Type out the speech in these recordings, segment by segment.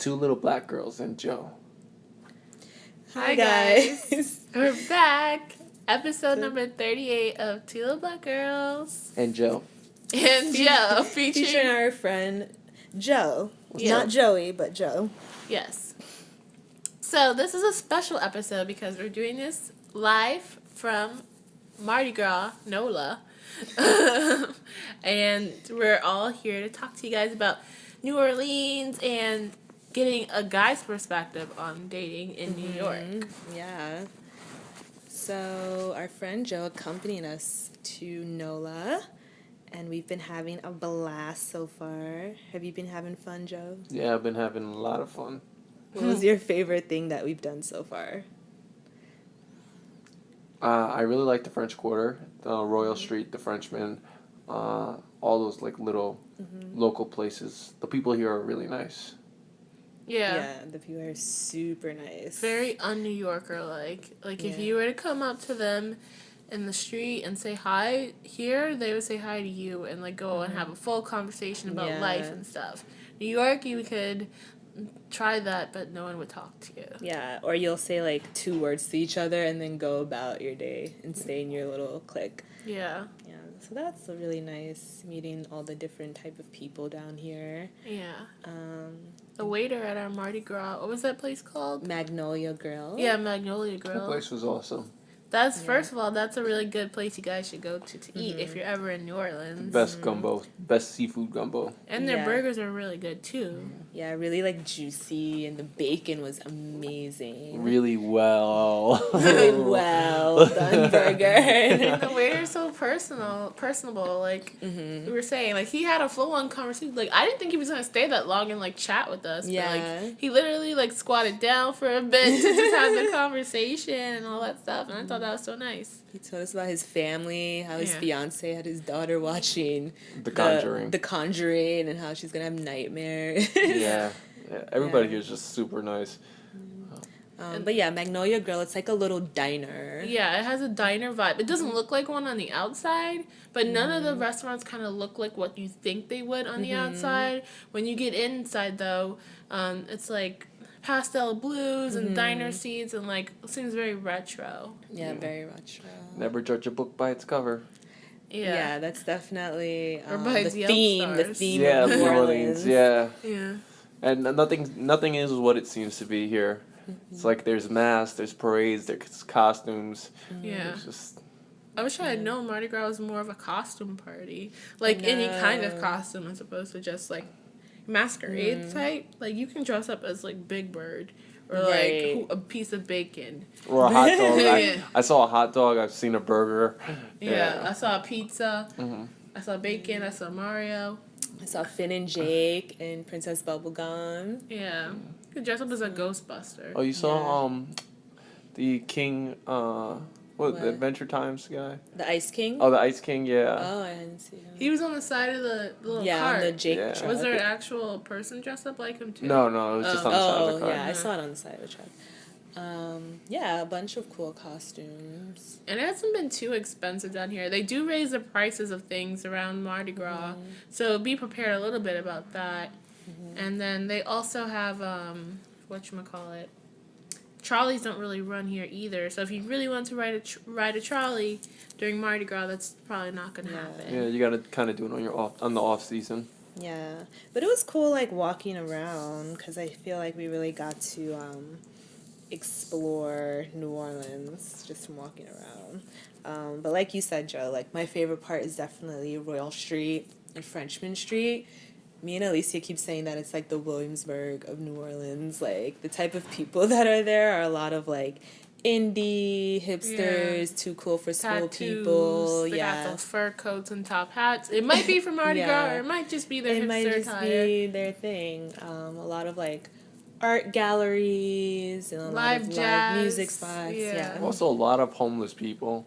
Two little black girls and Joe. Hi guys. We're back. Episode number 38 of Two Little Black Girls. And Joe. And Joe. Featuring our friend Joe. Yes. Not Joey, but Joe. Yes. So this is a special episode because we're doing this live from Mardi Gras, NOLA. And we're all here to talk to you guys about New Orleans and getting a guy's perspective on dating in New York. Yeah. So our friend Joe accompanied us to NOLA, and we've been having a blast so far. Have you been having fun, Joe? Yeah, I've been having a lot of fun. What was your favorite thing that we've done so far? I really like the French Quarter, Royal Street, the Frenchman, all those like little local places. The people here are really nice. Yeah, the people are super nice. very un-New Yorker like. Like if you were to come up to them in the street and say hi here, they would say hi to you and like go and have a full conversation about life and stuff. New York, you could try that, but no one would talk to you. Yeah, or you'll say like 2 words to each other and then go about your day and stay in your little clique. Yeah. Yeah, so that's a really nice meeting all the different type of people down here. Yeah. The waiter at our Mardi Gras, what was that place called? Magnolia Grill. Yeah, Magnolia That Grill. place was awesome. That's, first of all, that's a really good place you guys should go to eat if you're ever in New Orleans. Best gumbo, best seafood gumbo. And their burgers are really good, too. Yeah, really like juicy, and the bacon was amazing. Really well. Really well done burger. And the waiter's so personable. Like we were saying, like he had a full-on conversation. Like I didn't think he was gonna stay that long and like chat with us. Yeah. But, like he literally like squatted down for a bit to just have the conversation and all that stuff. And I thought that was so nice. He told us about his family, how his fiance had his daughter watching The Conjuring. The Conjuring, and how she's gonna have nightmares. Yeah. Everybody here is just super nice. But yeah, Magnolia Grill, it's like a little diner. Yeah, it has a diner vibe. It doesn't look like one on the outside, but none of the restaurants kind of look like what you think they would on the outside. When you get inside, though, it's like pastel blues and diner seats and like it seems very retro. Yeah, very retro. Never judge a book by its cover. Yeah, that's definitely Or by the the theme. The Stars. theme Yeah, of New Orleans. Yeah. Yeah. And nothing is what it seems to be here. It's like there's masks, there's parades, there's costumes. Yeah. It's just I wish I had known Mardi Gras was more of a costume party. Like any kind of costume as opposed to just like masquerade type. Like you can dress up as like Big Bird or like a piece of bacon. or a hot dog. Yeah. I saw a hot dog. I've seen a burger. Yeah. I saw a pizza. I saw bacon. I saw Mario. I saw Finn and Jake and Princess Bubblegum. Yeah. You could dress up as a Ghostbuster. Oh, you saw the King. The Adventure Times guy? The Ice King? Oh, the Ice King, yeah. Oh, I didn't see him. He was on the side of the little Yeah, cart. on the Jake Yeah. truck. Was there an actual person dressed up like him too? No, it was just on the side of the car. Yeah, I saw it on the side of the truck. Yeah, a bunch of cool costumes. And it hasn't been too expensive down here. They do raise the prices of things around Mardi Gras, so be prepared a little bit about that. And then they also have whatchamacallit, trolleys don't really run here either. So if you really want to ride a trolley during Mardi Gras, that's probably not going to happen. Yeah, you gotta kind of do it on the off season. Yeah, but it was cool like walking around because I feel like we really got to explore New Orleans just from walking around. But like you said, Joe, like my favorite part is definitely Royal Street and Frenchman Street. Me and Alicia keep saying that it's like the Williamsburg of New Orleans. Like the type of people that are there are a lot of like indie hipsters, too cool for school people. They got those fur coats and top hats. It might be from Mardi Gras, or it might just be their it hipster might just attire. be their thing. A lot of like art galleries and a Live lot of jazz. live music spots. Yeah. Yeah. Also, a lot of homeless people.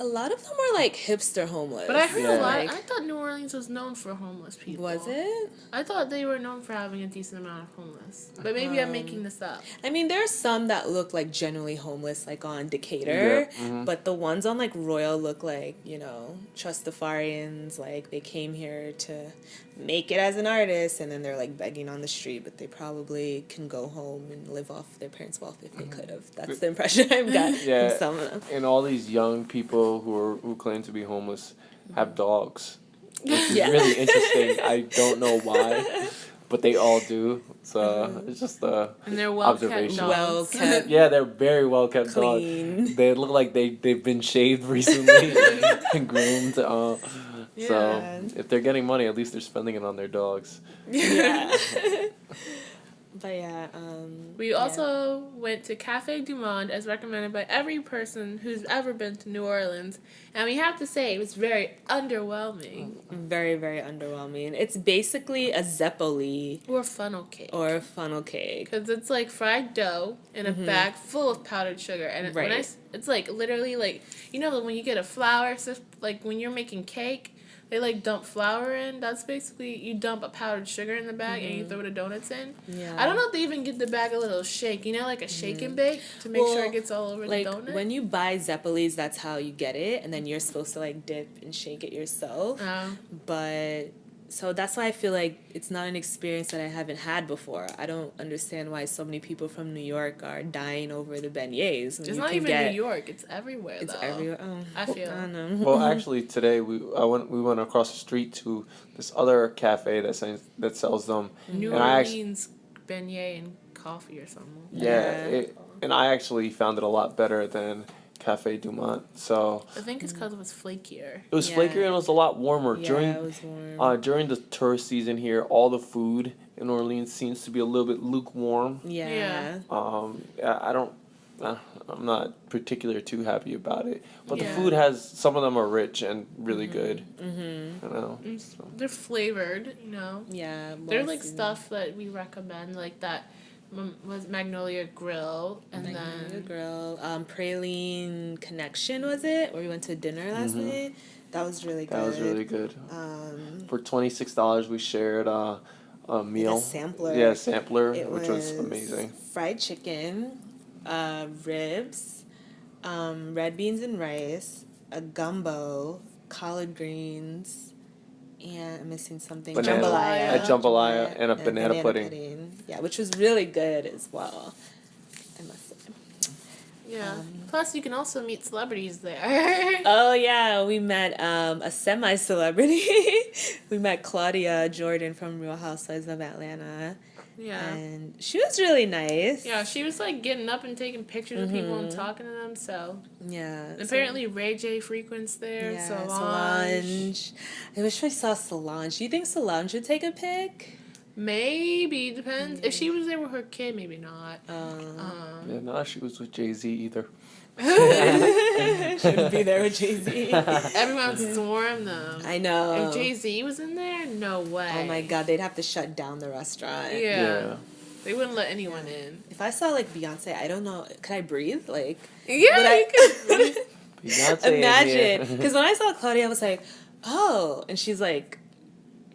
A lot of them are like hipster homeless. But I heard Yeah. a lot. Like, I thought New Orleans was known for homeless people. was it? I thought they were known for having a decent amount of homeless. But maybe I'm making this up. I mean, there are some that look like genuinely homeless, like on Decatur, but the ones on like Royal look like, you know, Trustafarians. Like they came here to make it as an artist, and then they're like begging on the street, but they probably can go home and live off their parents' wealth if they could have. That's the impression I've got Yeah. from some of them. And all these young people who claim to be homeless have dogs, which is Yeah. really interesting. I don't know why, but they all do. So it's just And they're well-kept observation. dogs. Well kept, Yeah, they're very well kept dogs. clean. They look like they've been shaved recently and groomed. So Yeah. if they're getting money, at least they're spending it on their dogs. Yeah. But yeah, We also went to Cafe Du Monde as recommended by every person who's ever been to New Orleans. And we have to say, it was very underwhelming. very, very underwhelming. It's basically a zeppoli Or funnel cake. or a funnel cake. Because it's like fried dough in a bag full of powdered sugar. And when Right. it's like literally like, you know, when you get a flour, like when you're making cake, they like dump flour in. That's basically, you dump a powdered sugar in the bag and you throw the donuts in. Yeah. I don't know if they even give the bag a little shake, you know, like a shake and bake to make sure Well, it gets all over Like the donut. when you buy zeppolis, that's how you get it, and then you're supposed to like dip and shake it yourself. But so that's why I feel like it's not an experience that I haven't had before. I don't understand why so many people from New York are dying over the beignets. When It's you not can even get, New York. It's everywhere, It's though. everywhere. Oh, I feel. I don't know. Well, actually, today we went across the street to this other cafe that sells them. New And I actually- Orleans beignet and coffee or something. Yeah, and I actually found it a lot better than Cafe Du Monde. So I think it's because it was flakier. it was Yeah. flakier and it was a lot warmer. Yeah, during it was warm. during the tourist season here, all the food in Orleans seems to be a little bit lukewarm. Yeah. I don't. I'm not particularly too happy about it, but the Yeah. food has some of them are rich and really good. You know, They're flavored, you know. Yeah. They're well like seasoned. stuff that we recommend, like that was Magnolia Grill, and Magnolia then Grill, Praline Connection, was it? Where we went to dinner last night. That was really good. that was really good. Um, For $26, we shared a meal. sampler. Yeah, a sampler, it which was amazing. Fried chicken, ribs, red beans and rice, a gumbo, collard greens, and I'm missing something. Banana- Jambalaya. a jambalaya and a banana pudding. Yeah, which was really good as well. I must say. yeah. Plus, you can also meet celebrities there. Oh yeah, we met a semi-celebrity. We met Claudia Jordan from Real Housewives of Atlanta, yeah. and she was really nice. Yeah, she was like getting up and taking pictures of people and talking to them. So Yeah. so- apparently Ray J frequents there. Yeah, Solange. I wish I saw Solange. Do you think Solange would take a pic? Maybe depends. If she was there with her kid, maybe not. Yeah, not she was with Jay-Z either. She would be there with Jay-Z. Everyone swarmed them. I know. If Jay-Z was in there, no way. Oh my god, they'd have to shut down the restaurant. Yeah. They wouldn't let anyone in. If I saw like Beyonce, I don't know, could I breathe? Like, Yeah, would I- you could. Beyonce in imagine. here. Because when I saw Claudia, I was like, oh, and she's like,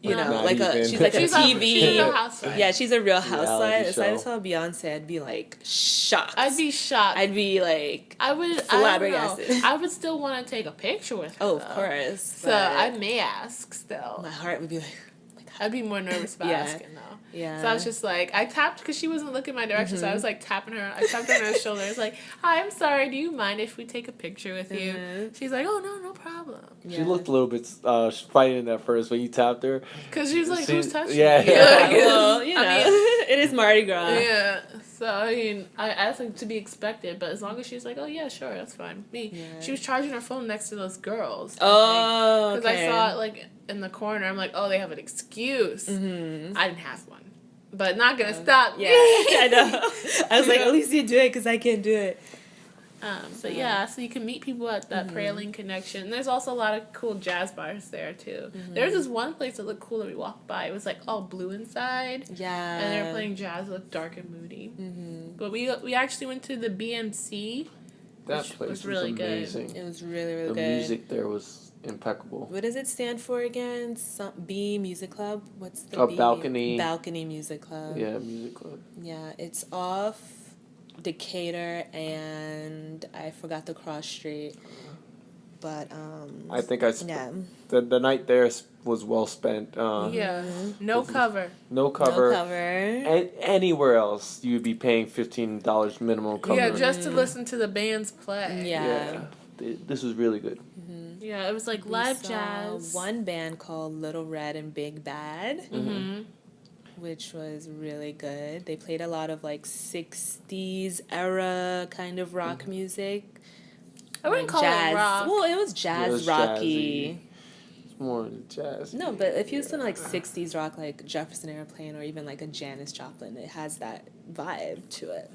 you Not know, like even. she's like a She's TV. she's a Real Housewife. Yeah, she's a real Reality housewife. So I show. saw Beyonce, I'd be like shocked. I'd be shocked. I'd be like, I would. I don't flabbergasted. know. I would still want to take a picture with her. oh, of though. course. So but I may ask still. my heart would be like, I'd be more nervous about Yeah. asking though. yeah. So I was just like, I tapped because she wasn't looking my direction. So I was like tapping her. I tapped her on her shoulder. I was like, "Hi, I'm sorry. Do you mind if we take a picture with you?" Mhm. She's like, "Oh no, no problem." She looked a little bit frightened at first when you tapped her. Because she was like, She- "Who's touching yeah. me?" Yeah, Like, well, you know, I mean, it is Mardi Gras. yeah. So I mean, I asked her to be expected, but as long as she's like, "Oh yeah, sure, that's fine." Me, Yeah. she was charging her phone next to those girls. Oh, Because okay. I saw it like in the corner. I'm like, "Oh, they have an excuse." Mm-hmm. I didn't have one, but not gonna stop. Yeah, I know. I was like, Yeah. at least you do it because I can't do it. But yeah, so you can meet people at that Mm-hmm. Praline Connection. And there's also a lot of cool jazz bars there too. Mm-hmm. There's this one place that looked cool that we walked by. It was like all blue inside, Yeah. and they were playing jazz. It looked dark and moody. Mm-hmm. But we actually went to the BMC That which place was was really good. amazing. It was really, really The good. music there was impeccable. What does it stand for again? B Music Club? What's the A B? balcony. Balcony Music Club. Yeah, music club. Yeah, it's off Decatur and I forgot the cross street. But I think I yeah. the night there was well spent. Yeah. No cover. No cover. No cover. Anywhere else, you'd be paying $15 minimum cover. Yeah, just to listen to the bands play. Yeah. This was really good. Yeah, it was like We live saw jazz. one band called Little Red and Big Bad, which was really good. They played a lot of like 60s era kind of rock music. I wouldn't Like call it rock. Well, it was jazz It was rocky. It's more jazz. No, but if you listen to like 60s rock, like Jefferson Airplane or even like a Janis Joplin, it has that vibe to it.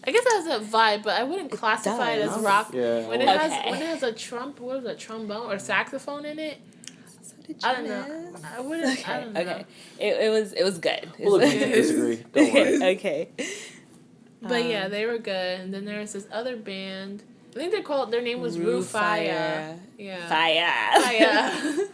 I guess it has a vibe, but I wouldn't classify it as does. rock. Yeah. When it Okay. has a trombone or saxophone in it, So did I don't know. Janis. I wouldn't. Okay, I don't know. okay. It was good. We'll agree to disagree. Don't worry. Okay. But yeah, they were good. And then there was this other band. I think their name was Rufire. Yeah. Fire. Fire.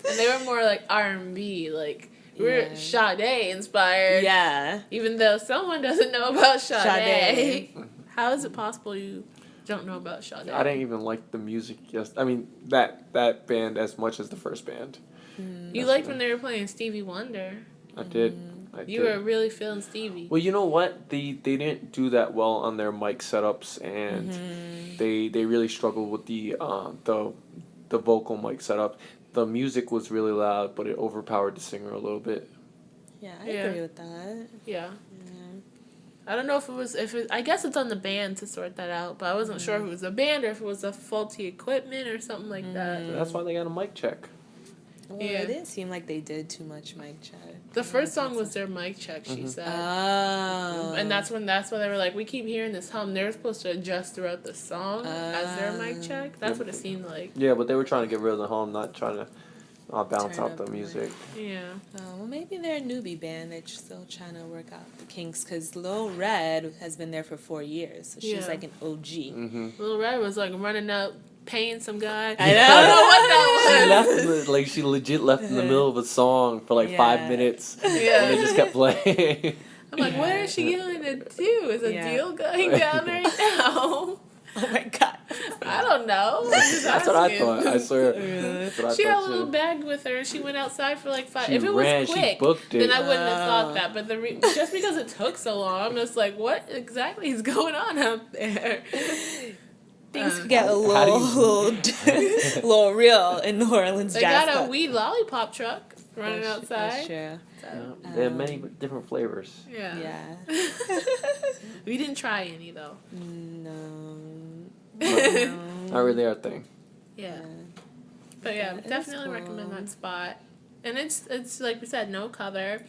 And they were more like R&B, like we were Yeah. Sade inspired. Yeah. Even though someone doesn't know about Sade. Sade. How is it possible you don't know about Sade? I didn't even like the music. I mean that band as much as the first band. You liked when they were playing Stevie Wonder. I did. You were really feeling Stevie. Well, you know what? They didn't do that well on their mic setups, and they really struggled with the vocal mic setup. The music was really loud, but it overpowered the singer a little bit. Yeah, I Yeah. agree with that. Yeah. I don't know I guess it's on the band to sort that out, but I wasn't sure if it was a band or if it was a faulty equipment or something like that. That's why they got a mic check. Well, Yeah. it didn't seem like they did too much mic check. The first song was their mic check, she said. Oh. And that's why they were like, we keep hearing this hum. They're supposed to adjust throughout the song as their mic check. That's what it seemed like. Yeah, but they were trying to get rid of the hum, not trying to balance Turn out up the the music. Yeah. Well, maybe they're a newbie band. They're still trying to work out the kinks. Because Lil Red has been there for 4 years. So she's Yeah. like an OG. Little Red was like running out, paying some guy. I know. I don't know what that was. She legit left in the middle of a song for like 5 Yeah. minutes, Yeah. and they just kept playing. I'm like, what is she going to do? Is a Yeah. deal going down right now? Oh my god. I don't know. That's what I thought. I swear. That's what I She had a thought little too. bag with her. She went outside for like 5. She if it ran, was she quick, booked it. then I wouldn't have thought that. But just because it took so long, I'm just like, what exactly is going on out there? Things could get a How do little real in New Orleans They jazz got a club. weed lollipop truck running That's outside. true. Yeah, they have many different flavors. Yeah. Yeah. We didn't try any though. No. Not really our thing. Yeah. But yeah, It is definitely recommend cool. that spot. And it's like we said, no cover.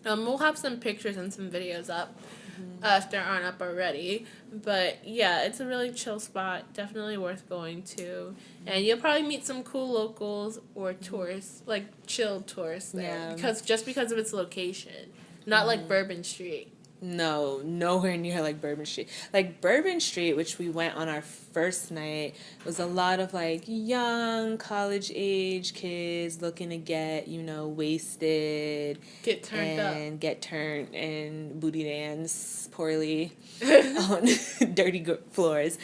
We'll have some pictures and some videos up if there aren't up already. But yeah, it's a really chill spot. Definitely worth going to. And you'll probably meet some cool locals or tourists, like chill tourists there. Yeah. Because of its location. Not like Bourbon Street. No, nowhere near like Bourbon Street. Like Bourbon Street, which we went on our first night, was a lot of like young college age kids looking to get, wasted Get turned up. and get turned and booty dance poorly on dirty floors.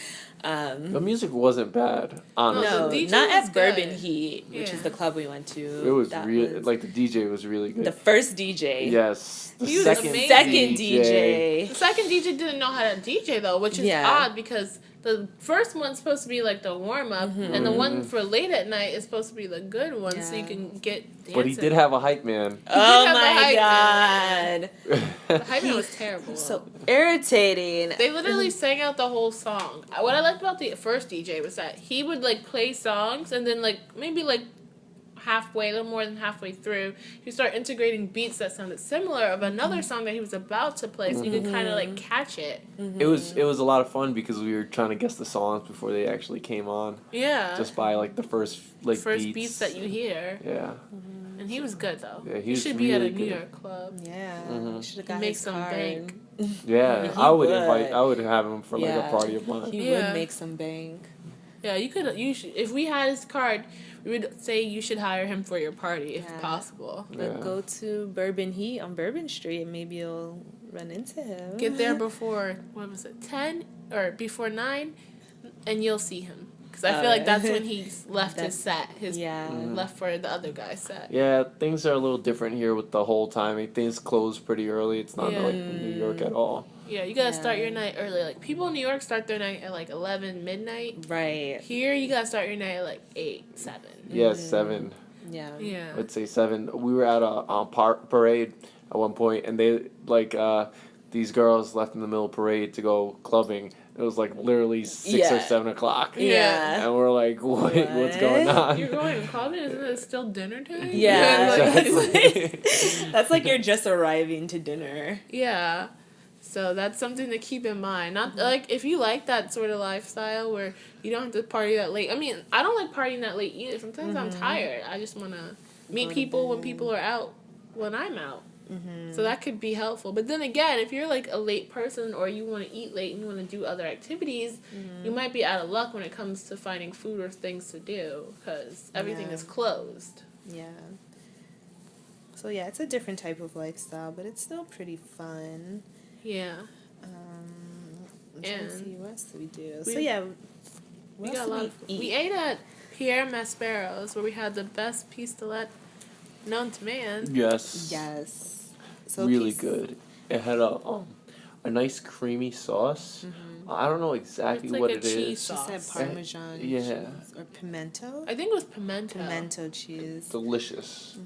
The music wasn't bad, honestly. No, the DJ not was at Bourbon good. Heat, which Yeah. is the club we went to. It was That real. was Like the DJ was really good. the first DJ. Yes, the He was second amazing. Second DJ. The second DJ didn't know how to DJ though, which is Yeah. odd because the first one's supposed to be like the warm up, and the one for late at night is supposed to be the good one, so you Yeah. can get dancing. But he did have a hype man. Oh have a my hype god. The hype man was terrible. So irritating. They literally sang out the whole song. What I liked about the first DJ was that he would like play songs and then like maybe like halfway, a little more than halfway through, he would start integrating beats that sounded similar of another song that he was about to play, so you could kind of like catch it. It was a lot of fun because we were trying to guess the songs before they actually came on, Yeah. just by like the first First beats. beats that you hear. Yeah. And he was good though. Yeah, he he's should be at a really New good. York club. Yeah, should have He got makes his some card. bank. Yeah, He I would would. invite. I would have him for like Yeah. a party of mine. He Yeah. would make some bank. Yeah, you could. You should. If we had his card, we would say you should hire him for your party if Yeah. possible. Like, Yeah. go to Bourbon Heat on Bourbon Street, and maybe you'll run into him. Get there before what was it, 10 or before 9, and you'll see him. Because I feel like that's when he's left his set. His Yeah. left for the other guy's set. Yeah, things are a little different here with the whole timing. Things close pretty early. It's not Yeah. like New York at all. Yeah, you gotta Yeah. start your night early. Like people in New York start their night at like 11 midnight. Right. Here you gotta start your night at like 8, 7. Yeah, 7. Yeah. Yeah. I'd say 7. We were at a parade at one point, and they these girls left in the middle of the parade to go clubbing. It was like literally 6 or Yeah. 7 o'clock. Yeah. And we're like, what's going on? You're going to clubbing? Isn't it still dinner time? Yeah. Like, Exactly. That's like you're just arriving to dinner. yeah. So that's something to keep in mind. Not like if you like that sort of lifestyle where you don't have to party that late. I mean, I don't like partying that late either. Sometimes I'm tired. I just want to meet people when people are out when I'm out. So that could be helpful. But then again, if you're like a late person or you want to eat late and you want to do other activities, you might be out of luck when it comes to finding food or things to do because everything Yeah. is closed. Yeah. So yeah, it's a different type of lifestyle, but it's still pretty fun. Yeah. I'm trying to see what else do we do. So we- yeah, We what got else a lot. did we eat? We ate at Pierre Maspero's where we had the best pistolet known to man. Yes. Yes. So Really piece- good. It had a nice creamy sauce. I don't know exactly It's like what a it cheese is. She said sauce. Parmesan Yeah. cheese or pimento. I think it was pimento. Pimento cheese. Delicious.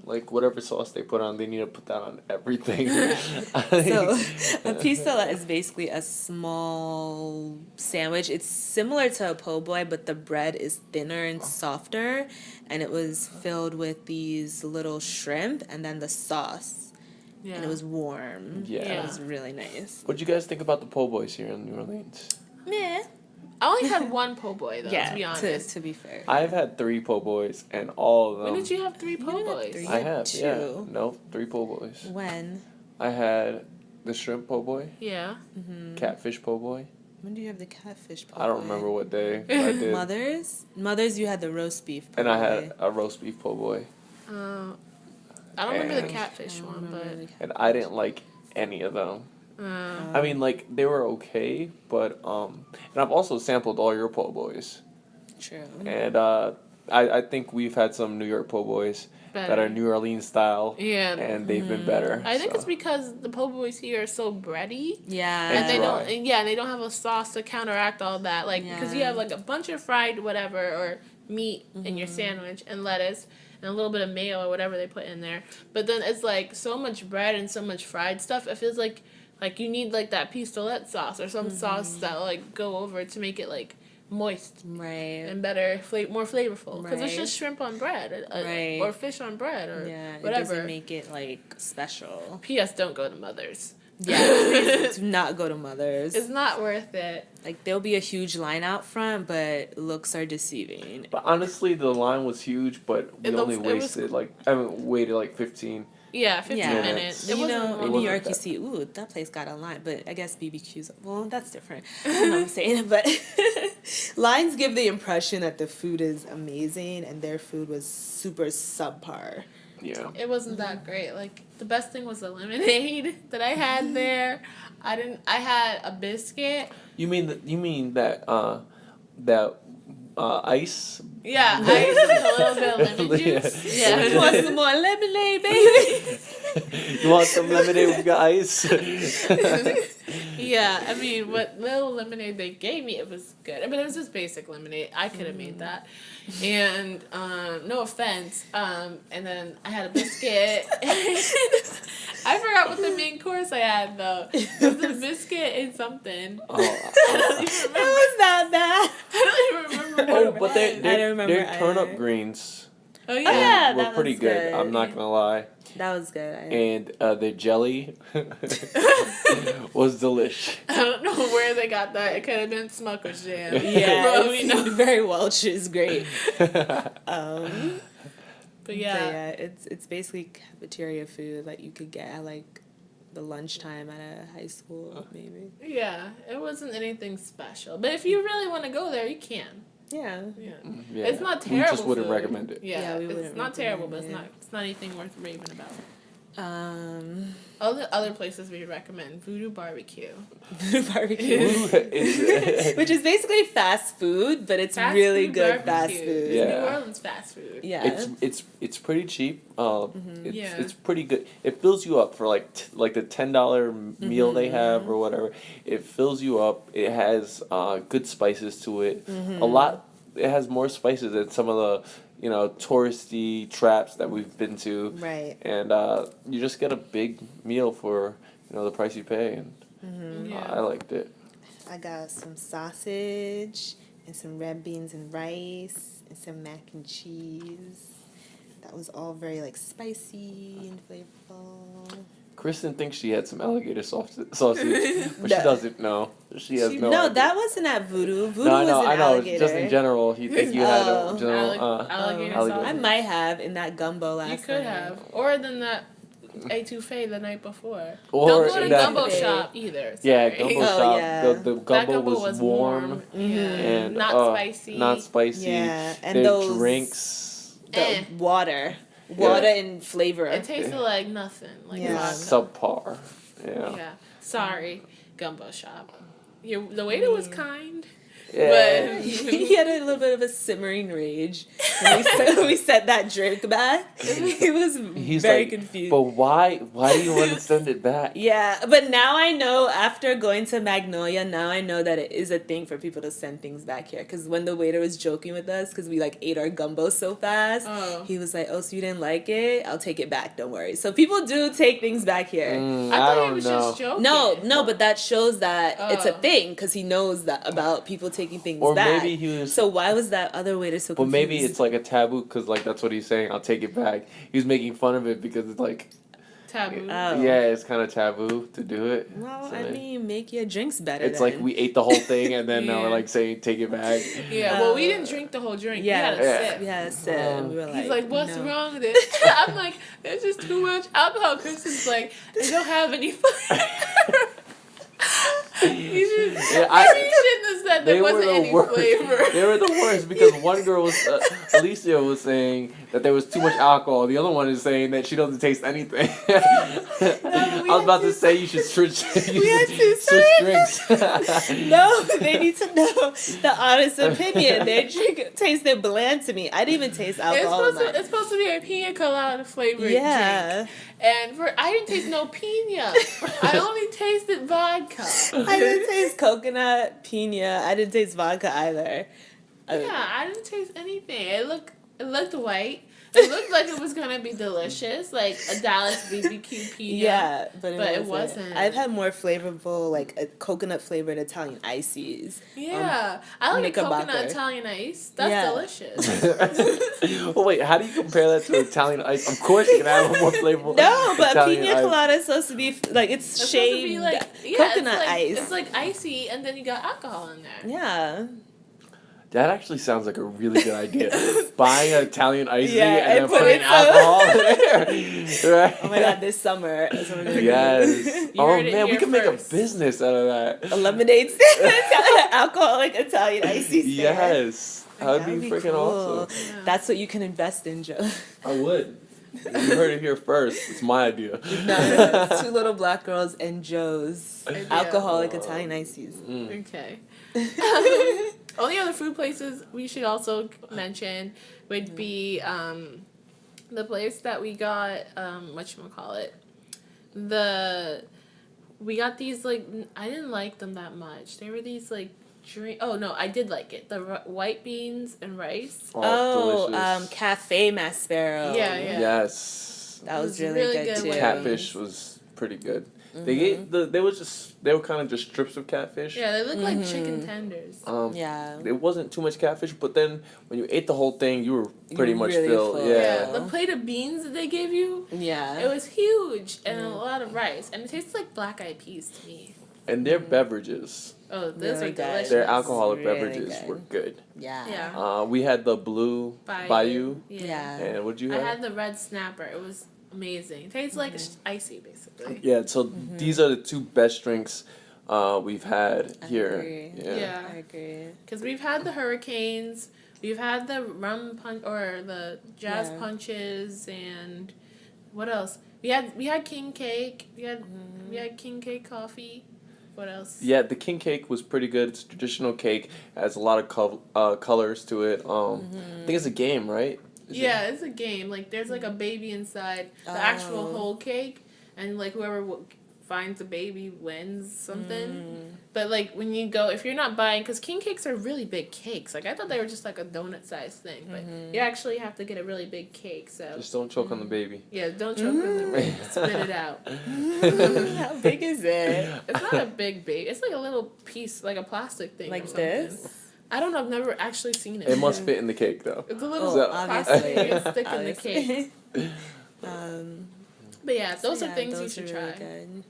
Like whatever sauce they put on, they need to put that on everything. So, a pistolette is basically a small sandwich. It's similar to a po' boy, but the bread is thinner and softer, and it was filled with these little shrimp and then the sauce, Yeah. and it was warm. Yeah. It was really nice. What'd you guys think about the po' boys here in New Orleans? Meh. I only had one po' boy though. Yeah, To be honest. to be fair. I've had 3 po' boys, and all of them. When did you have 3 po' had boys? 3. I have, yeah. Two. No, 3 po' boys. When? I had the shrimp po' boy, Yeah. catfish po' boy. When do you have the catfish po' I don't boy? remember what day I did. Mothers, you had the roast beef po' And I boy. had a roast beef po' boy. I don't remember the And- catfish I don't one, remember but the And I didn't like any of them. I mean, like, they were okay, but, and I've also sampled all your po' boys. True. And, I think we've had some New York po' boys that Better. are New Orleans style. Yeah. And they've been better. I think so. it's because the po' boys here are so bready. Yeah. And they dry. don't, and yeah, and they don't have a sauce to counteract all that. Like, because you Yeah. have like a bunch of fried whatever or meat in your sandwich and lettuce and a little bit of mayo or whatever they put in there. But then it's like so much bread and so much fried stuff. It feels like you need like that pistolette sauce or some sauce that like go over to make it like moist Right. and better, more flavorful. Because it's Right. just shrimp on bread, Right. or fish on bread, or Yeah, it whatever. doesn't make it like special. P.S. Don't go to Mother's. Yeah, please do not go to Mother's. It's not worth it. Like there'll be a huge line out front, but looks are deceiving. But honestly, the line was huge, but we It only was- waited like 15. Yeah, 15 Yeah. minutes. You It wasn't know, long. in New wasn't York, you that- see, ooh, that place got a line, but I guess BBQ's, well, that's different. I don't know what I'm saying, but lines give the impression that the food is amazing, and their food was super subpar. Yeah. It wasn't that great. Like the best thing was the lemonade that I had there. I had a biscuit. You mean that ice? Yeah, ice and a little bit of lemon Yeah. juice. You Yeah. want some more lemonade, baby? You want some lemonade with your ice? Yeah, I mean, what little lemonade they gave me, it was good. I mean, it was just basic lemonade. I could have made that. And, no offense. And then I had a biscuit. I forgot what the main course I had, though. It was a biscuit and something. Oh, I don't even It remember. was not bad. I don't even remember what it but was. they're remember their turnip either. greens Oh, yeah. yeah. were that pretty was good. good. I'm not gonna lie. That was good. And the jelly was delish. I don't know where they got that. It could have been Smucker's jam. Yeah, Well, we it's know. very Welch is great. But yeah, it's basically cafeteria food that you could get at like the lunchtime at a high school, maybe. yeah, it wasn't anything special. But if you really want to go there, you can. Yeah. Yeah. Yeah. It's not terrible. We just wouldn't food. recommend it. Yeah, we it's wouldn't not terrible, but recommend it's not anything worth raving about. Um, Other places we recommend Voodoo Barbecue. barbecue, It's- which is basically fast food, but it's Fast really food good barbecue. fast food. Yeah. New Orleans fast food. Yeah. it's pretty cheap. It's Yeah. it's pretty good. It fills you up for like the $10 meal they have or whatever. It fills you up. It has good spices to it. A lot. It has more spices than some of the touristy traps that we've been to. Right. And you just get a big meal for the price you pay, and Yeah. I liked it. I got some sausage and some red beans and rice and some mac and cheese. That was all very like spicy and flavorful. Kristen thinks she had some alligator sausage, but she No. doesn't know. She has no. No, idea. that wasn't at Voodoo. Voodoo No, I was know. an I know. alligator. Just in general, you think you had Oh. a general. Alligator alligator. sauce. I might have in that gumbo last You could night. have, or then that etouffee the night before. Or Don't go to in that- gumbo shop either. Yeah, sorry. gumbo Oh, shop. yeah. The That gumbo gumbo was warm Yeah. and Not spicy. Not spicy. Yeah, and Their those drinks. Eh. Water Yeah. and flavor. It tasted like nothing. Like Yeah. vodka. Subpar. Yeah. Yeah. Sorry, gumbo shop. The waiter was kind, Yeah. but He had a little bit of a simmering rage when we sent that drink back. He was He's very like, confused. but why? Why do you want to send it back? Yeah, but now I know, after going to Magnolia, now I know that it is a thing for people to send things back here. Because when the waiter was joking with us, because we like ate our gumbo so fast, Oh. he was like, "Oh, so you didn't like it? I'll take it back, don't worry." So people do take things back here. I I thought don't he was know. just joking. No, but that shows that it's a Oh. thing, because he knows that about people taking things Or back. maybe he was. So why was that other waiter so Well, confused? maybe it's like a taboo because like that's what he's saying. I'll take it back. He was making fun of it because it's like taboo. Oh. yeah, it's kind of taboo to do it. Well, So I mean, make your drinks better. it's then. like we ate the whole thing and then now Yeah. we're like saying take it back. Yeah. Well, we didn't drink the whole drink. Yeah, We had a sip. we had a sip. and we were like, He's like, "What's no. wrong with it?" I'm like, "There's just too much alcohol." Kristen's like, "They don't have any flavor." You should, Yeah, maybe you shouldn't have said They there were wasn't the any worst. flavor. They were the worst because one girl was Alicia was saying that there was too much alcohol. The other one is saying that she doesn't taste anything. I was about to say you should switch. We had to switch drinks. No, they need to know the honest opinion. Their drink tasted bland to me. I didn't even taste alcohol. It's supposed to be a pina colada flavored Yeah. drink. And I didn't taste no pina. I only tasted vodka. I didn't taste coconut, pina. I didn't taste vodka either. Yeah, I didn't taste anything. It looked white. It looked like it was gonna be delicious, like a Dallas BBQ pina. Yeah, but it wasn't. I've had more flavorful, like a coconut flavored Italian ices. Yeah, I like a coconut Knickerbocker. Italian ice. That's Yeah. delicious. Well, wait, how do you compare that to Italian ice? Of course, you can have a more flavorful. No, but Italian pina ice. colada is supposed to be like it's It's supposed to be shaved like coconut it's like, ice. It's like icy, and then you got alcohol in there. Yeah. That actually sounds like a really good idea. Buying an Italian icing Yeah, and then and put putting some- alcohol in there. Right? Oh my god, this summer. That's what we're gonna do. Yes. Oh heard it man, we here can make a first. business out of that. A lemonade stand, alcoholic Italian icy stand. Yes. That would That'd be be freaking cool. awesome. Yeah. That's what you can invest in, Joe. I would. You heard it here first. It's my idea. No, two little black girls and Joe's Yeah. alcoholic Italian ices. Mm. Okay. Only other food places we should also mention would be the place that we got whatchamacallit. We got these like I didn't like them that much. They were these like oh no, I did like it. The white beans and rice. Oh, delicious. Cafe Maspero. Yeah, yeah. Yes. That was It was really, really good good too. with Catfish was pretty good. They were kind of just strips of catfish. Yeah, they look like chicken tenders. Yeah. It wasn't too much catfish, but then when you ate the whole thing, you were pretty were much really filled. full. Yeah. The plate of beans that they gave you, Yeah. it was huge and a lot of rice, and it tastes like black eyed peas to me. and their beverages, Oh, those Really are good. delicious. their alcoholic Really beverages good. were good. Yeah. Yeah. We had the blue Bayou, Yeah. and what did you I have? had the red snapper. It was amazing. It tastes like icy, basically. Yeah, so these are the two best drinks we've had I here. agree. Yeah. I agree. Because we've had the hurricanes, we've had the rum punch or the jazz Yeah. punches, and what else? We had king cake. We had king cake coffee. What else? Yeah, the king cake was pretty good. It's a traditional cake. It has a lot of colors to it. I think it's a game, right? Is Yeah, it's a game. Like there's like a baby inside the actual Oh. whole cake, and like whoever finds the baby wins something. But like when you go, if you're not buying, because king cakes are really big cakes. Like I thought they were just like a donut sized thing, but you actually have to get a really big cake. So Just don't choke on the baby. yeah, don't choke on the baby. Spit it out. How big is it? It's not a big baby. It's like a little piece, like a plastic thing. Like or something. this? I don't know. I've never actually seen it. It must fit in the cake, though. It's a little Oh, plastic obviously. thing and stick in the cake. um, But yeah, those so are yeah, things you those should are try. really good.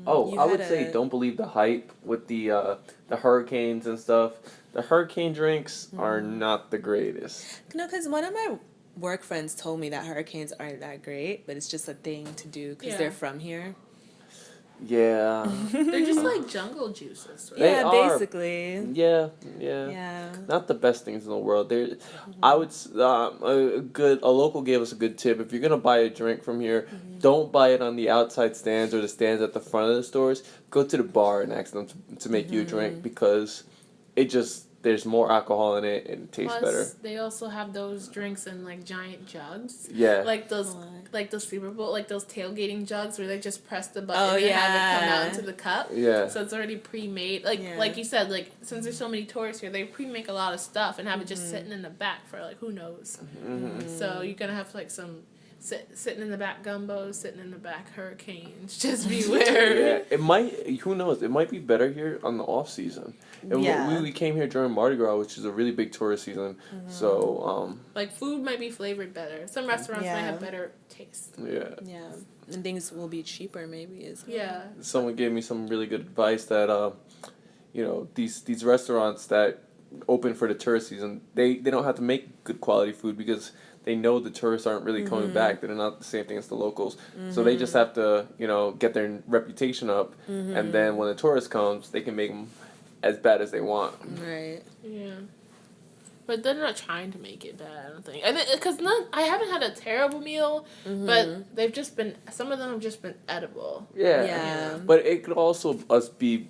Oh, you I would had say don't believe the hype with the hurricanes and stuff. The hurricane drinks are not the greatest. No, because one of my work friends told me that hurricanes aren't that great, but it's just a thing to do because Yeah. they're from here. Yeah. They're just like jungle juices. Right? They Yeah, are. basically. Yeah. Yeah. Not the best things in the world. I would a local gave us a good tip. If you're gonna buy a drink from here, don't buy it on the outside stands or the stands at the front of the stores. Go to the bar and ask them to make you a drink because there's more alcohol in it and it tastes Plus, better. they also have those drinks in like giant jugs. Yeah. Like those, What? like those Super Bowl, like those tailgating jugs where they just press the button Oh, and have it come yeah. out into the cup. Yeah. So it's already pre-made. Like Yeah. like you said, like since there's so many tourists here, they pre-make a lot of stuff and have it just sitting in the back for like who knows. So you're gonna have like some sitting in the back gumbos, sitting in the back hurricanes. Just beware. Yeah, it might. Who knows? It might be better here on the off season. And Yeah. we came here during Mardi Gras, which is a really big tourist season. So Like food might be flavored better. Some restaurants might Yeah. have better taste. yeah. Yeah. And things will be cheaper maybe as well. Yeah. Someone gave me some really good advice that these restaurants that open for the tourist season, they don't have to make good quality food because they know the tourists aren't really coming back. They're not the same thing as the locals. So they just have to, get their reputation up. And then when the tourist comes, they can make them as bad as they want. Right. Yeah. But they're not trying to make it bad, I don't think. Because I haven't had a terrible meal, but they've just been, some of them have just been edible. Yeah. Yeah. But it could also us be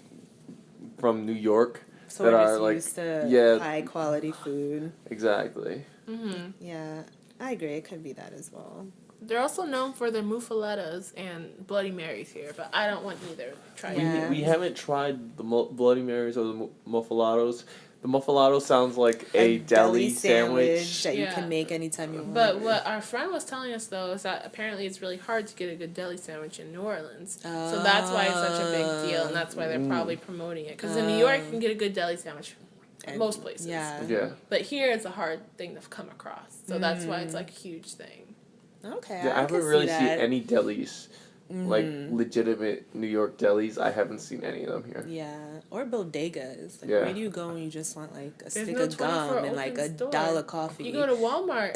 from New York So that we're are just like, used to yeah. high quality food. Exactly. Mm-hmm. Yeah. I agree. It could be that as well. They're also known for their muffalettas and Bloody Marys here, but I don't want either to try it. Yeah. We haven't tried the Bloody Marys or the muffalatos. The muffalato sounds like a deli sandwich. that you Yeah. can make anytime you want. But what our friend was telling us, though, is that apparently it's really hard to get a good deli sandwich in New Orleans. So that's why it's such a big deal, and that's why they're probably promoting it. Because in New York, you can get a good deli sandwich And- most places. Yeah. Yeah. But here, it's a hard thing to come across. So that's why it's like a huge thing. Okay. Yeah, I haven't can really see seen that. any delis, like legitimate New York delis. I haven't seen any of them here. Yeah, or bodegas. Like, Yeah. where do you go when you just want like a stick no of gum 24 and like open store. $1 coffee? You go to Walmart.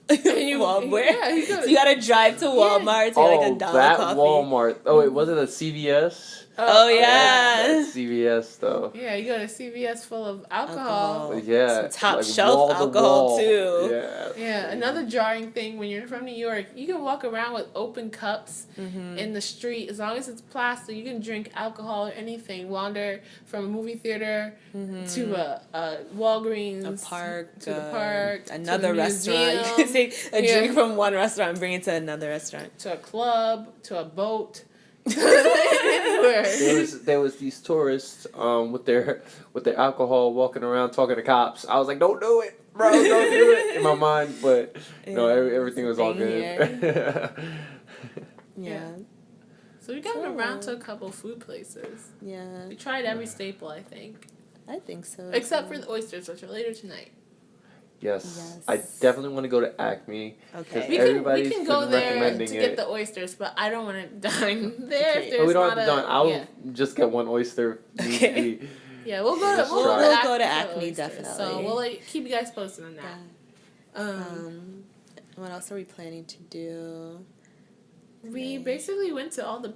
Walmart. Yeah, you go to- You gotta drive to Walmart to get like $1 that coffee. Walmart. Oh, wait, was it a CVS? Oh yeah. That's CVS though. Yeah, you go to CVS full of alcohol. Alcohol. Yeah. Some top like shelf wall to alcohol, wall. too. Yeah. Yeah, another jarring thing when you're from New York, you can walk around with open cups in the street. As long as it's plastic, you can drink alcohol or anything. Wander from a movie theater to a Walgreens, A park, to the park, another to the restaurant. You museum, can take a Yeah. drink from one restaurant and bring it to another restaurant. to a club, to a boat. Anywhere. There was these tourists with their alcohol walking around talking to cops. I was like, don't do it, bro, don't do it in my mind, but no, Yeah, everything was it's a all thing good. Yeah. So we got around to a couple food places. Yeah. We tried every staple, I think, I think so. except for the oysters, which are later tonight. Yes. I definitely want to go to Acme. Okay. Everybody's we can go been there recommending to it. get the oysters, but I don't want to dine there. Okay. If there's Oh, we don't not have to dine. I'll yeah. just get one oyster. Okay. Yeah, we'll Just go try. to We'll go to Acme for Acme, oysters. definitely. So we'll keep you guys posted on that. Yeah. What else are we planning to do? We basically went to all the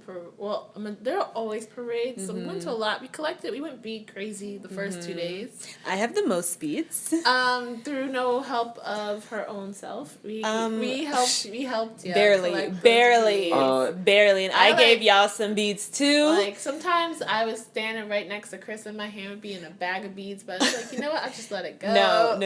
there are always parades, so we went to a lot. We went bead crazy the first 2 days. I have the most beads. Through no help of her own self. We helped yeah, Barely, collect those barely, beads. barely. And I I gave like- y'all some beads too. Like, sometimes I was standing right next to Chris and my hand would be in a bag of beads, but I was like, you know what, I just let it go. No.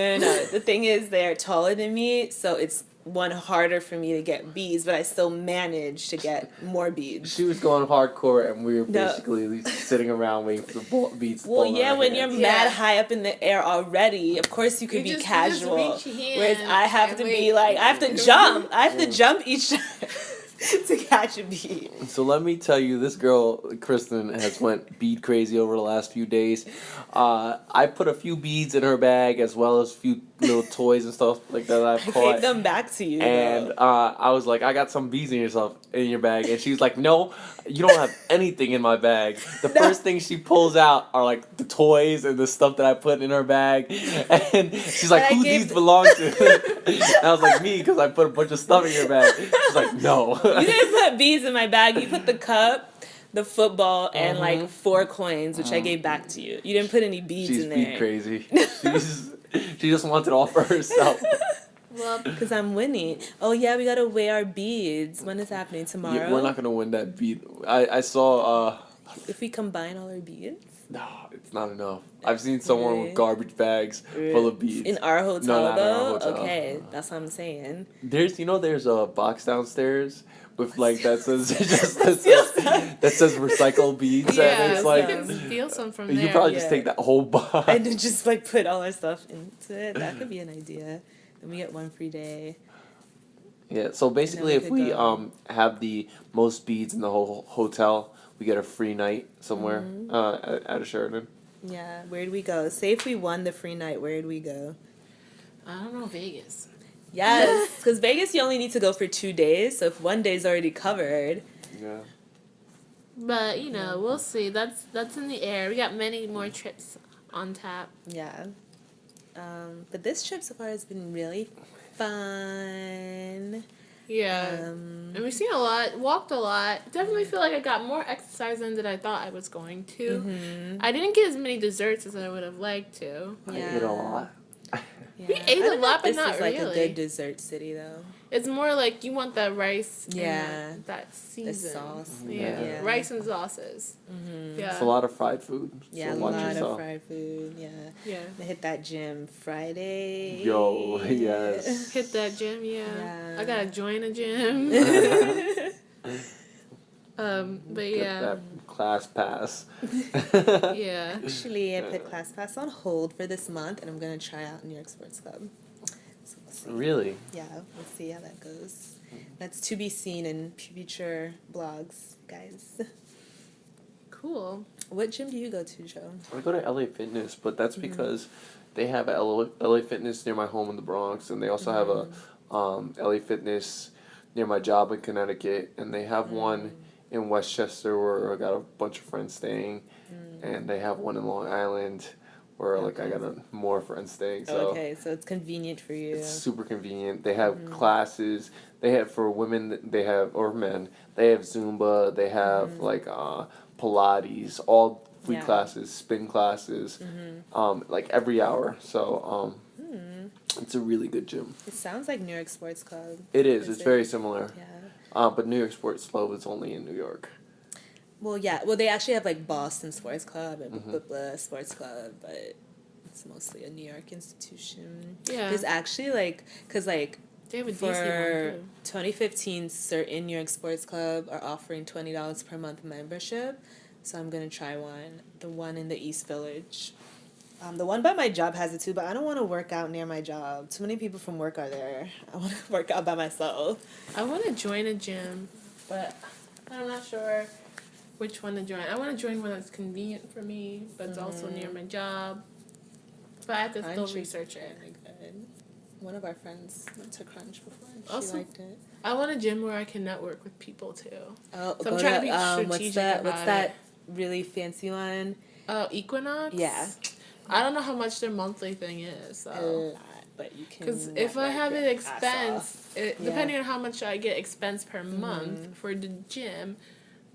The thing is, they're taller than me, so it's harder for me to get beads, but I still managed to get more beads. She was going hardcore, and we were No. basically sitting around waiting for the beats to Well, fall yeah, out of when our you're hands. mad high up in the air already, of course you could be casual. You just reach your Whereas hand I have and to wait. be like, I have to jump. I have to jump each time to catch a bead. So let me tell you, this girl, Kristen, has went bead crazy over the last few days. I put a few beads in her bag as well as a few little toys and stuff like that I've I caught. gave them back to you. And though. I was like, I got some beads in your bag, and she's like, no, you don't have anything in my bag. The first thing she pulls out are like the toys and the stuff that I put in her bag, and she's like, And I who gave these belong to? And I was like, me, because I put a bunch of stuff in your bag. She's like, no. You didn't put beads in my bag. You put the cup, the football, and like 4 coins, which I gave back to you. You didn't put any beads She's in there. bead crazy. She just wants it all for herself. Well, Because I'm winning. Oh, yeah, we got to weigh our beads. When is happening? Tomorrow? Yeah, we're not gonna win that bead. I saw. If we combine all our beads? No, it's not enough. I've seen someone Really? with garbage bags full of beads. In our hotel, No, not in our though? hotel. Okay, that's what I'm saying. There's a box downstairs with like that says that says recycle beads, and yeah, it's so like you can steal some from you there. probably just yeah. take that whole box. And then just like put all our stuff into it. That could be an idea. Then we get 1 free day. Yeah. So basically, we if could we go. have the most beads in the whole hotel, we get a free night somewhere at a Sheraton. Yeah, where'd we go? Say if we won the free night, where'd we go? I don't know, Vegas. Yes, because Vegas you only need to go for 2 days, so if 1 day's already covered. Yeah. But, we'll see. That's in the air. We got many more trips on tap. Yeah. But this trip so far has been really fun. Yeah. And we've seen a lot, walked a lot. Definitely feel like I got more exercise in than I thought I was going to. I didn't get as many desserts as I would have liked to. I ate a lot. Yeah. We ate I a don't know lot, if but this not is like really. a good dessert city though. It's more like you want that rice Yeah. and that season. The sauce. Yeah. Yeah. Rice and sauces. Yeah. It's a lot of fried food. Yeah, so a watch lot yourself. of fried food. Yeah. Yeah. I hit that gym Friday. Yo, yes. Hit that gym, yeah. Yeah. I gotta join a gym. But Get yeah. that class pass. Yeah. Actually, I put ClassPass on hold for this month, and I'm gonna try out New York Sports Club. So we'll see. Really? Yeah, we'll see how that goes. That's to be seen in future blogs, guys. Cool. What gym do you go to, Joe? I go to LA Fitness, but that's because they have a LA Fitness near my home in the Bronx, and they also have a LA Fitness near my job in Connecticut, and they have one in Westchester where I got a bunch of friends staying, and they have one in Long Island where like I got more friends staying. So Okay, so it's convenient for you. it's super convenient. They have classes. They have for women. They have or men. They have Zumba. They have like Pilates. All free Yeah. classes, spin classes, like every hour. So it's a really good gym. It sounds like New York Sports Club. It is. Is It's it? very similar. Yeah. But New York Sports Club is only in New York. Well, yeah. Well, they actually have like Boston Sports Club and blah, blah, blah Sports Club, but it's mostly a New York institution. Yeah. There's actually like, cause like They have a DC for one 2015, certain New York Sports Club are offering $20 per month membership. So I'm gonna try one. The one in the East Village. The one by my job has it too, but I don't want to work out near my job. Too many people from work are there. I want to work out by myself. too. I want to join a gym, but I'm not sure which one to join. I want to join one that's convenient for me, but it's also near my job. But I have to still Find research it. Really good. One of our friends went to Crunch before and she Also- liked it. I want a gym where I can network with people too. Oh, So I'm go trying to be strategic what's about that really fancy one? Oh, Equinox? Yeah. I don't know how much their monthly thing is, A so. lot, but you can. Because if I have network an your ass expense, off. Yeah. depending on how much I get expense per month for the gym,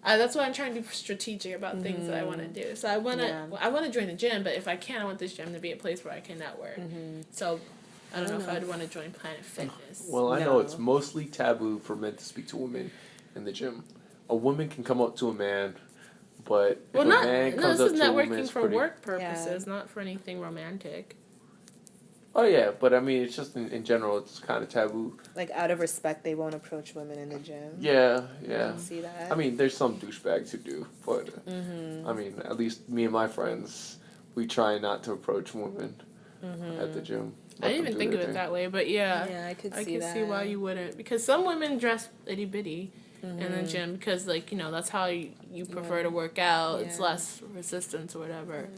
that's why I'm trying to be strategic about things that I want to do. So I want to join the gym, but if I can, I want this gym to be a place where I can network. So I don't know if I'd want to join Planet Fitness. Well, I know No. it's mostly taboo for men to speak to women in the gym. A woman can come up to a man, but if a man comes this up is to a woman, networking it's for pretty... work purposes, not for anything romantic. Oh, yeah, but I mean, it's just in general, it's kind of taboo. Like, out of respect, they won't approach women in the gym. Yeah, I yeah. can see that. I mean, there's some douchebags who do, but I mean, at least me and my friends, we try not to approach women at the gym. I didn't even think of it that way, but yeah, I could I see can that. see why you wouldn't. Because some women dress itty bitty in the gym because, like, you know, that's how you prefer to work out. It's Yeah. less resistance or whatever.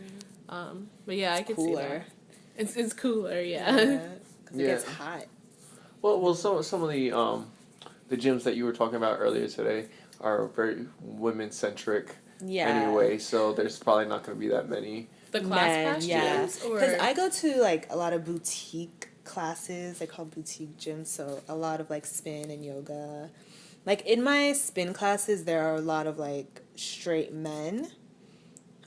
But yeah, I could see Cooler. that. It's cooler, yeah. Because Yeah. it gets hot. Well, some of the gyms that you were talking about earlier today are very women centric. Yeah. Anyway, so there's probably not going to be that many. The class Men, pass yeah. gyms, or Because I go to like a lot of boutique classes. They're called boutique gyms. So a lot of like spin and yoga. Like in my spin classes, there are a lot of like straight men.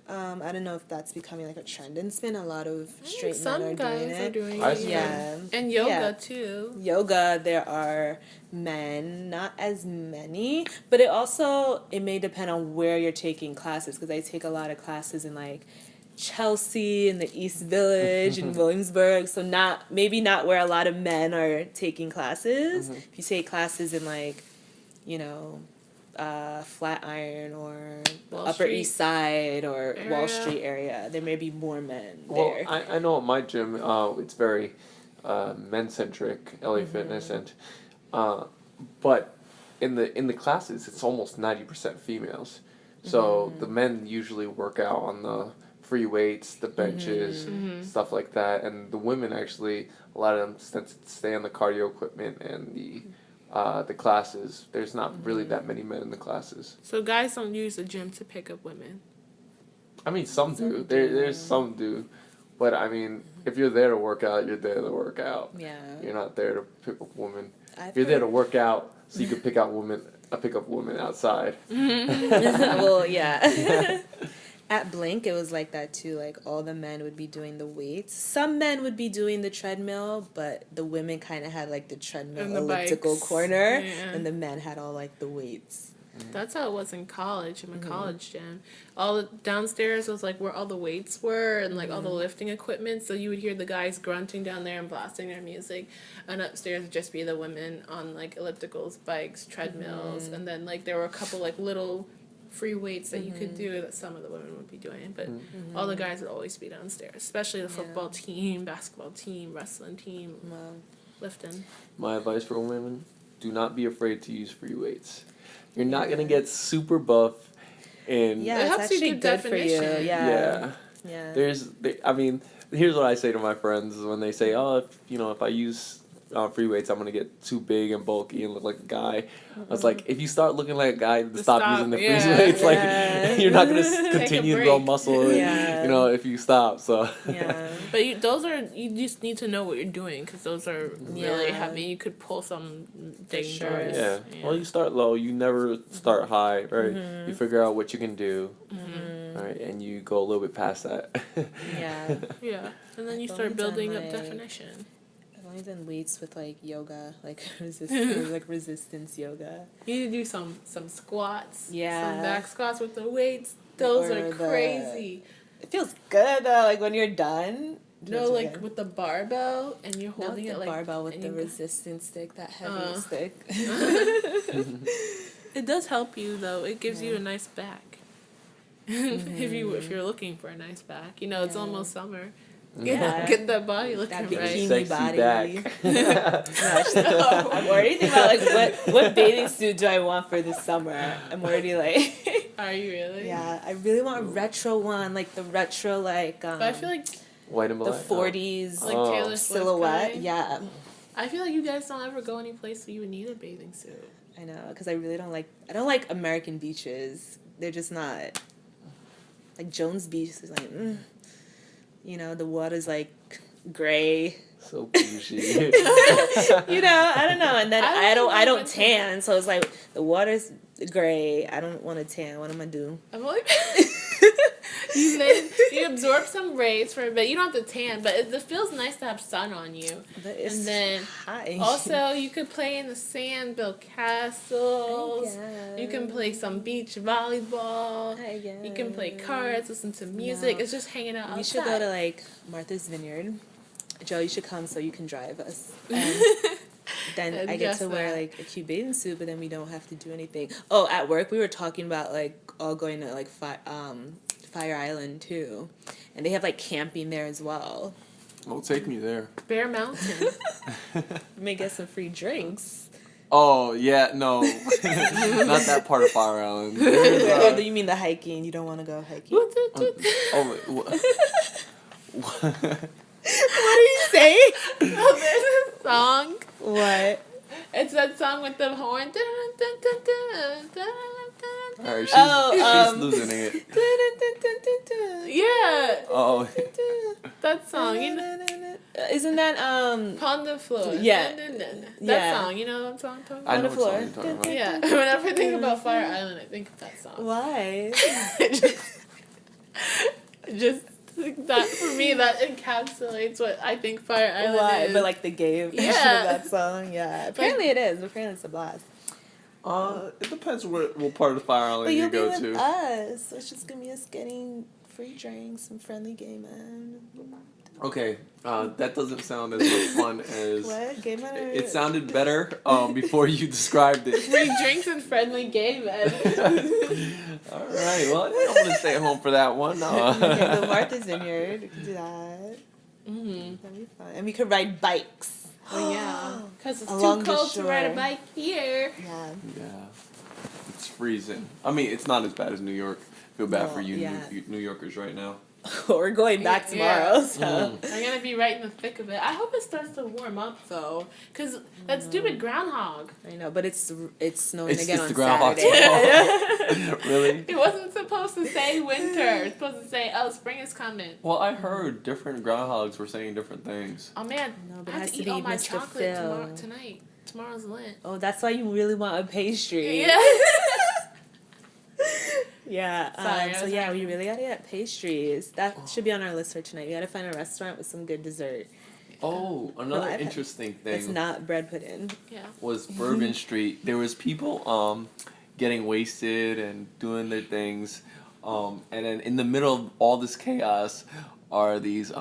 I don't know if that's becoming like a trend in spin. A lot of straight some men are guys doing are it. doing I it. see. Yeah. And yoga Yeah. too. Yoga, there are men, not as many, but it may depend on where you're taking classes, because I take a lot of classes in like Chelsea and the East Village and Williamsburg, so maybe not where a lot of men are taking classes. If you take classes in like, you know, Flatiron or Wall Upper Street East Side or Wall area. Street area, there may be more men Well, there. I know at my gym, it's very men centric, LA Fitness, and but in the classes, it's almost 90% females. So the men usually work out on the free weights, the benches, stuff like that, and the women actually, a lot of them stay on the cardio equipment and the classes. There's not really that many men in the classes. So guys don't use the gym to pick up women. I mean, some do. There's some do, but I mean, if you're there to work out, you're there to work out. Yeah. You're not there to pick up women. I've You're there to heard- work out so you can pick up women outside. Well, yeah. At Blink, it was like that too. Like all the men would be doing the weights. Some men would be doing the treadmill, but the women kind of had like the treadmill And the elliptical bikes. corner, Yeah. and the men had all like the weights. That's how it was in college, in my college gym. All the downstairs was like where all the weights were and like all the lifting equipment. So you would hear the guys grunting down there and blasting their music, and upstairs would just be the women on like ellipticals, bikes, treadmills, and then like there were a couple like little free weights that you could do that some of the women would be doing, but all the guys would always be downstairs, especially the football team, basketball team, wrestling team, lifting. My advice for women: do not be afraid to use free weights. You're not gonna get super buff, and Yeah, It it's helps you actually get good for you. definition. Yeah. yeah. Yeah. I mean, here's what I say to my friends when they say, "Oh, if I use free weights, I'm gonna get too big and bulky and look like a guy." I was like, if you start looking like a guy, stop using the free weights. Yeah. Like, you're not gonna Take a continue to grow break. muscle. Yeah. If you stop. So. Yeah. But you just need to know what you're doing because those are really Yeah. heavy. You could pull some sure. dangerous. Yeah. Well, you start low. You never start high, right? You figure out what you can do, right, and you go a little bit past that. Yeah. Yeah, and then you I've start only building done, up like, definition. I've only done weights with like yoga, like resistance yoga. You need to do some squats. Yeah. Some back squats with the weights. Those Or are the- crazy. It feels good though, like when you're done. it No, feels like good. with the barbell and you're Not holding the it like barbell with and the you- resistance stick, that heavy stick. It does help you though. It gives you a nice back. If you're looking for a nice back, it's Yeah. almost summer. Yeah. Get that body looking That right. bikini Sexy body. back. I'm already thinking about like what bathing suit do I want for this summer. I'm already like Are you really? yeah, I really want a retro one, like the retro But I feel like White and the black. 40s like Oh. Taylor Swift silhouette. kind. Yeah. I feel like you guys don't ever go any place where you would need a bathing suit. I know, because I really don't like American beaches. They're just not, like Jones Beach is like, the water's like gray. So bougie. I don't know. And then I don't think tan, so it's like the water's gray. I don't want to tan. What am I do? I've only you absorb some rays for a bit. You don't have to tan, but it feels nice to have sun on you. But it's And then hot. also you could play in the sand, build castles. You can play some beach volleyball. You can play cards, listen to music. No. It's just hanging out outside. We should go to like Martha's Vineyard. Joe, you should come so you can drive us. And then I get to wear like a cute bathing suit, but then we don't have to do anything. Oh, at work we were talking about like all going to like Fire Island too, and they have like camping there as well. Well, take me there. Bear Mountain. You may get some free drinks. Oh, yeah, no. Not that part of Fire Island. Oh, you mean the hiking? You don't want to go hiking? Oh, wait, what? What are you saying? Oh, there's a song. What? It's that song with the horn. Alright, she's losing it. Yeah. Oh. That song. You know, Isn't that Pon the Floor. Yeah. That Yeah. song. You know what I'm talking I about? know the what song floor. you're talking about. Yeah. Whenever I think about Fire Island, I think of that song. Why? just that for me, that encapsulates what I think Fire Island Why? is. But like the gay version of Yeah. that song, yeah. Apparently it is. Apparently it's a blast. It depends what part of Fire Island But you you'll be go with to. us. So it's just gonna be us getting free drinks and friendly gay men. Okay, that doesn't sound as much fun as. What? Gay men are... It sounded better before you described it. Free drinks and friendly gay men. All right, well, I think I'm going to stay at home for that one. Okay, the Martha's Vineyard. We can do that. That'd be fun. And we could ride bikes. Oh yeah, because it's Along too the cold to ride a shore. bike here. Yeah. Yeah, it's freezing. I mean, it's not as bad as New York. Feel bad No, for you yeah. New Yorkers right now. We're going back tomorrow, so. I'm gonna be right in the thick of it. I hope it starts to warm up though, because that stupid groundhog. I know, but it's snowing It's again the on groundhog's Saturday. fault. Really? It wasn't supposed to say winter. It's supposed to say, oh, spring is coming. Well, I heard different groundhogs were saying different things. Oh man, No, but I it have has to to eat be all my Mr. chocolate Phil. tonight. Tomorrow's Lent. Oh, that's why you really want a pastry. Yeah. Yeah. Sorry, I So was yeah, having- we really gotta get pastries. That should be on our list for tonight. We gotta find a restaurant with some good dessert. Oh, another I've had- interesting It's thing not bread pudding. Yeah. was Bourbon Street. There was people getting wasted and doing their things, and then in the middle of all this chaos are these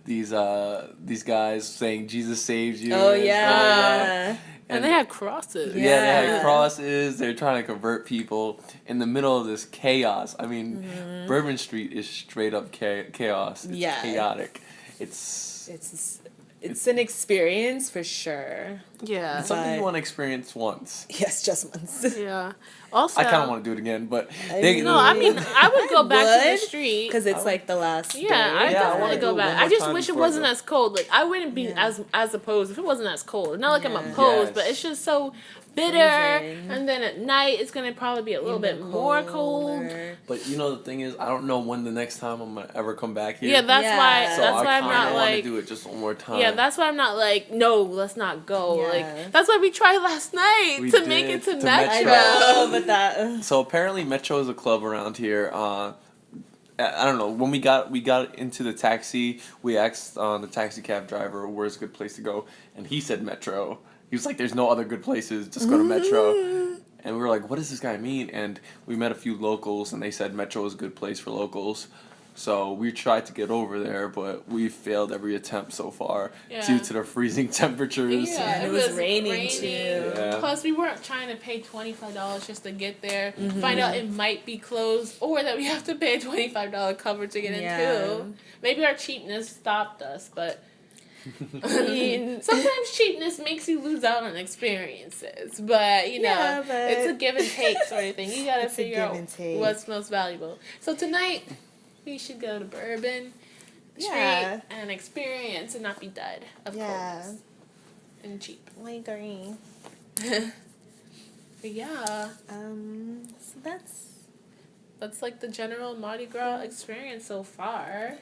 these guys saying Jesus saves you. Oh and stuff like that. yeah. And they had crosses. Yeah, they Yeah. had crosses. They're trying to convert people in the middle of this chaos. I mean, Bourbon Street is straight up chaos. It's Yeah. chaotic. It's It's an experience for sure. Yeah. something you but- want to experience once. Yes, just once. Yeah. Also, I kind of want to do it again, but No, I mean, I would go back to the Would? street. Because it's like the last Yeah, day. I Yeah, I definitely wanna go do it back. one I more just time wish it before I wasn't go. as cold. Like I wouldn't be Yeah. as opposed if it wasn't as cold. Not like I'm Yeah. opposed, but Yes. it's just so bitter. Freezing. And then at night, it's gonna probably be a little bit more cold. colder. But you know the thing is, I don't know when the next time I'm gonna ever come back here. Yeah, that's Yeah. why. so That's I why I'm kinda not want like. to do it just one more time. Yeah, that's why I'm not like, no, let's not go. Yeah. Like that's why we tried last night We to make did, it to to Metro. I Metro. know, but that. So apparently Metro is a club around here. I don't know. When we got into the taxi, we asked the taxi cab driver where's a good place to go, and he said Metro. He was like, "There's no other good places. Just go to Metro." And we were like, "What does this guy mean?" And we met a few locals, and they said Metro is a good place for locals. So we tried to get over there, but we failed every attempt so far Yeah. due to the freezing temperatures. Yeah, And it was raining, too. Yeah. Plus, we weren't trying to pay $25 just to get there. Find out it might be closed, or that we have to pay a $25 cover to get in Yeah. too. Maybe our cheapness stopped us, but I mean, sometimes cheapness makes you lose out on experiences. But you know, Yeah, but- it's a give and take sort of thing. You gotta It's a figure give out and take. what's most valuable. So tonight, we should go to Bourbon. Yeah. and experience and not be dead of Yeah. coldness and cheap. I agree. But yeah, So that's like the general Mardi Gras experience so far.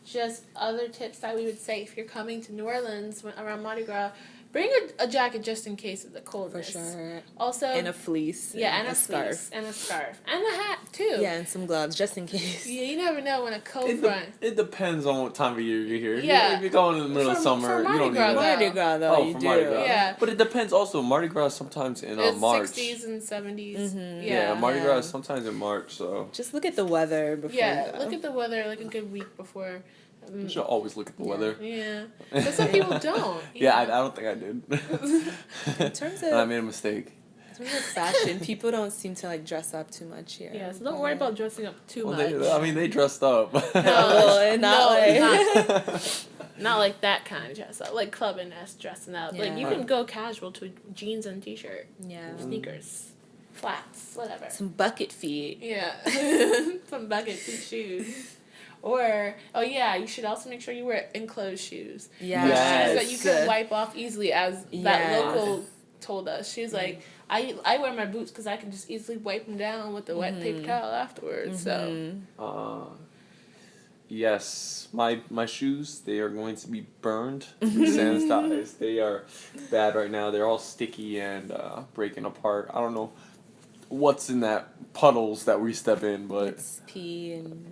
Just other tips that we would say if you're coming to New Orleans around Mardi Gras, bring a jacket just in case of the for coldness. sure. Also, And a fleece. and a a scarf. fleece, and a scarf, and a hat too. Yeah, and some gloves just in case. Yeah, you never know when a cold It, front. it depends on what time of year you're here. Yeah. If you're going in the middle of For summer, Mardi you don't Gras, need though. that. Mardi Gras, though, you for do. Mardi Gras. Yeah. But it depends also. Mardi Gras sometimes in It's March. 60s and 70s. Yeah, Mardi Yeah. Gras is sometimes in March, so Just look at the weather before you Yeah, go. look at the weather like a good week before. you should always look at the weather. Yeah, but some people don't. Yeah, I don't think I did. In terms of I made a mistake. In terms of fashion, people don't seem to like dress up too much here. Yeah, so don't worry about dressing up too much. They dressed up. No, Not like that kind of dress up, like clubbing-esque dressing up. Like you Yeah. can go casual to jeans and t-shirt, Yeah. sneakers, flats, whatever. Some bucket feet. Yeah, some bucket feet shoes. Or, you should also make sure you wear enclosed shoes. Yes. Shoes that you can wipe off easily, as that Yes. local told us. She was like, I wear my boots because I can just easily wipe them down with the wet paper towel afterwards. So, Yes, my shoes, they are going to be burned, sanitized. They are bad right now. They're all sticky and breaking apart. I don't know what's in that puddles that we step in, but It's pee and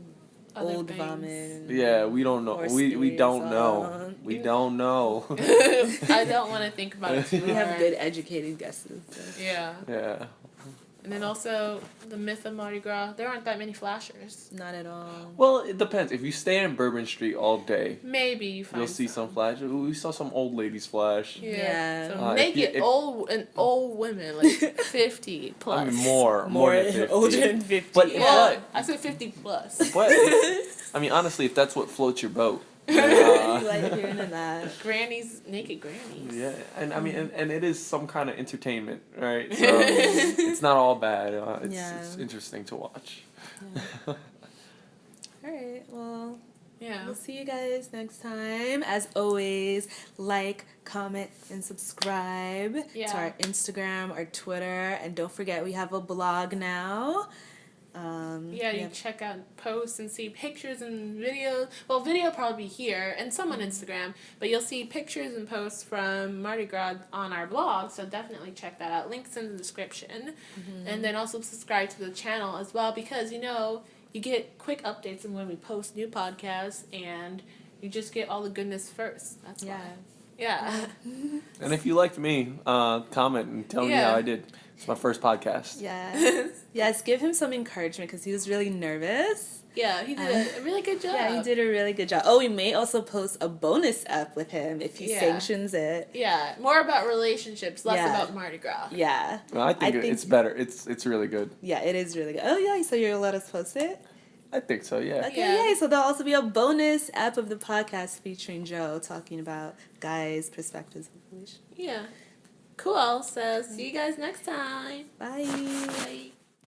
Other old things. vomit. And yeah, we don't know. Or We don't stays know. on. We don't know. I don't want to think about it too we have hard. good educated guesses. So. Yeah. Yeah. And then also, the myth of Mardi Gras, there aren't that many flashers. Not at all. Well, it depends. If you stay in Bourbon Street all day, Maybe you find you'll see some flashes. We saw some old ladies flash. Yeah. So If naked you- if- old women, like 50 plus. I mean, more than 50. older than 50. But- Yeah, I said 50 plus. But I mean, honestly, if that's what floats your boat, You like hearing of that. Grannies, naked grannies. yeah. And I mean, and it is some kind of entertainment, right? So it's not all bad. It's interesting to watch. All right. Well, Yeah. we'll see you guys next time. As always, like, comment, and subscribe Yeah. to our Instagram, our Twitter, and don't forget we have a blog now. Yeah, you check out posts and see pictures and videos. Well, video probably be here and some on Instagram, but you'll see pictures and posts from Mardi Gras on our blog, so definitely check that out. Links in the description. And then also subscribe to the channel as well, because, you get quick updates when we post new podcasts, and you just get all the goodness first. That's why. Yeah. And if you liked me, comment and tell me Yeah. how I did. It's my first podcast. Yeah. Yes, give him some encouragement because he was really nervous. Yeah, he did a really good job. Yeah, he did a really good job. Oh, we may also post a bonus app with him if he sanctions it. Yeah, more about relationships, less Yeah. about Mardi Gras. Yeah. Well, I think it's better. It's really good. Yeah, it is really good. Oh, yeah, so you'll let us post it? I think so. Yeah. Okay, Yeah. yay. So there'll also be a bonus app of the podcast featuring Joe talking about guys' perspectives of relationships. Yeah. Cool. So see you guys next time. Bye. Bye.